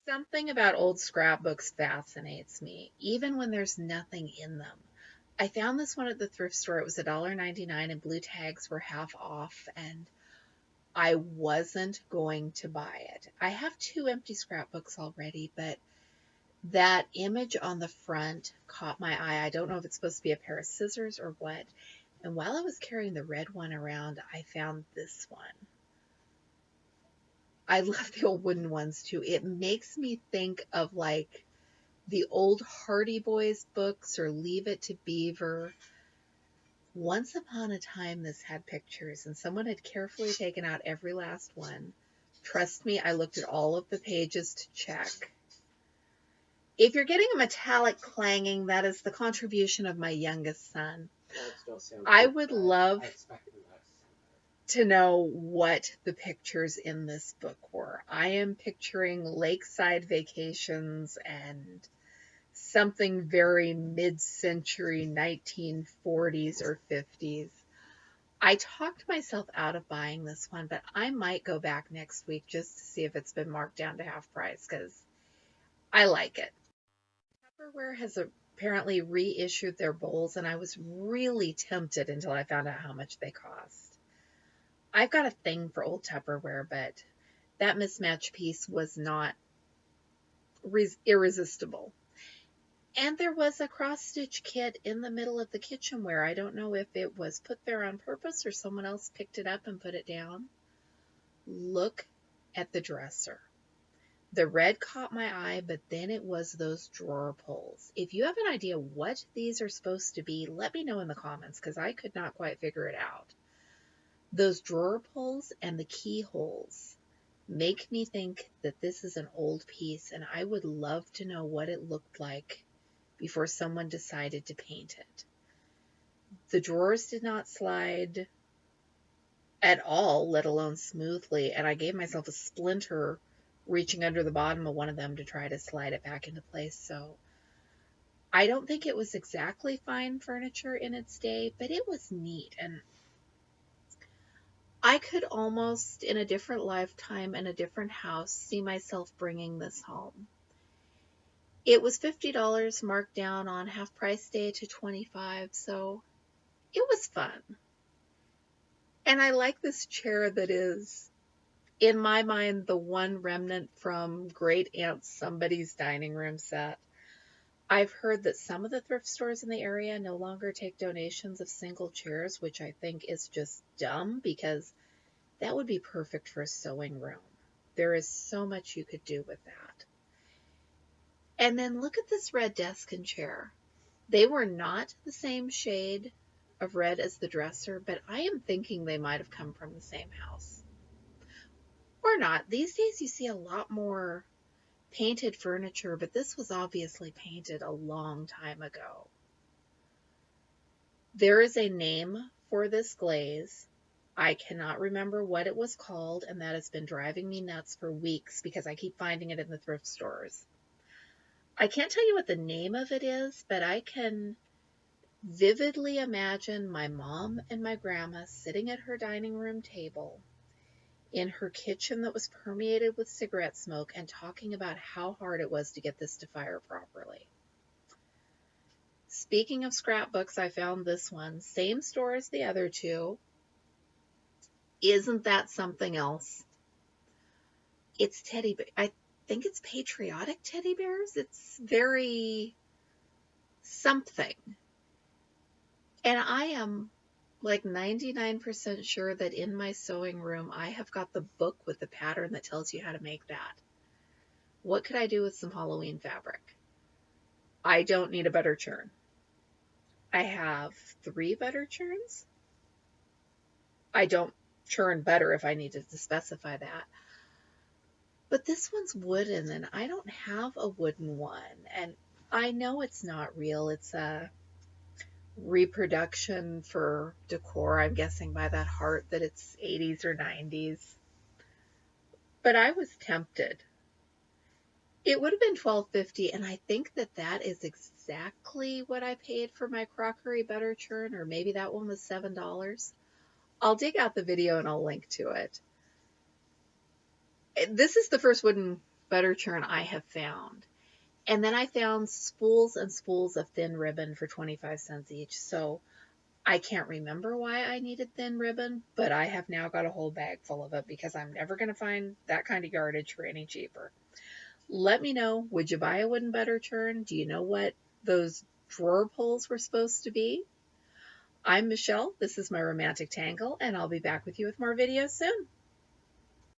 Something about old scrapbooks fascinates me, even when there's nothing in them. I found this one at the thrift store. It was $1.99 and blue tags were half off, and I wasn't going to buy it. I have two empty scrapbooks already, but that image on the front caught my eye. I don't know if it's supposed to be a pair of scissors or what. And while I was carrying the red one around, I found this one. I love the old wooden ones too. It makes me think of like the old Hardy Boys books or Leave It to Beaver. Once upon a time, this had pictures, and someone had carefully taken out every last one. Trust me, I looked at all of the pages to check. If you're getting a metallic clanging, that is the contribution of my youngest son. I would love to know what the pictures in this book were. I am picturing lakeside vacations and something very mid-century 1940s or 50s. I talked myself out of buying this one, but I might go back next week just to see if it's been marked down to half price because I like it. Tupperware has apparently reissued their bowls, and I was really tempted until I found out how much they cost. I've got a thing for old Tupperware, but that mismatched piece was not irresistible. And there was a cross-stitch kit in the middle of the kitchenware. I don't know if it was put there on purpose or someone else picked it up and put it down. Look at the dresser. The red caught my eye, but then it was those drawer pulls. If you have an idea what these are supposed to be, let me know in the comments because I could not quite figure it out. Those drawer pulls and the keyholes make me think that this is an old piece, and I would love to know what it looked like before someone decided to paint it. The drawers did not slide at all, let alone smoothly, and I gave myself a splinter reaching under the bottom of one of them to try to slide it back into place. So I don't think it was exactly fine furniture in its day, but it was neat. And I could almost, in a different lifetime and a different house, see myself bringing this home. It was $50 marked down on half price day to $25, so it was fun. And I like this chair that is, in my mind, the one remnant from Great Aunt Somebody's dining room set. I've heard that some of the thrift stores in the area no longer take donations of single chairs, which I think is just dumb because that would be perfect for a sewing room. There is so much you could do with that. And then look at this red desk and chair. They were not the same shade of red as the dresser, but I am thinking they might have come from the same house. Or not. These days you see a lot more painted furniture, but this was obviously painted a long time ago. There is a name for this glaze. I cannot remember what it was called, and that has been driving me nuts for weeks because I keep finding it in the thrift stores. I can't tell you what the name of it is, but I can vividly imagine my mom and my grandma sitting at her dining room table in her kitchen that was permeated with cigarette smoke and talking about how hard it was to get this to fire properly. Speaking of scrapbooks, I found this one. Same store as the other two. Isn't that something else? It's teddy bear. I think it's patriotic teddy bears. It's very something. And I am like 99% sure that in my sewing room, I have got the book with the pattern that tells you how to make that. What could I do with some Halloween fabric? I don't need a butter churn. I have 3 butter churns. I don't churn butter if I needed to specify that. But this one's wooden, and I don't have a wooden one. And I know it's not real. It's a reproduction for decor. I'm guessing by that heart that it's 80s or 90s. But I was tempted. It would have been $12.50, and I think that that is exactly what I paid for my crockery butter churn, or maybe that one was $7. I'll dig out the video and I'll link to it. This is the first wooden butter churn I have found. And then I found spools and spools of thin ribbon for 25 cents each. So I can't remember why I needed thin ribbon, but I have now got a whole bag full of it because I'm never going to find that kind of yardage for any cheaper. Let me know, would you buy a wooden butter churn? Do you know what those drawer pulls were supposed to be? I'm Michelle. This is my romantic tangle, and I'll be back with you with more videos soon.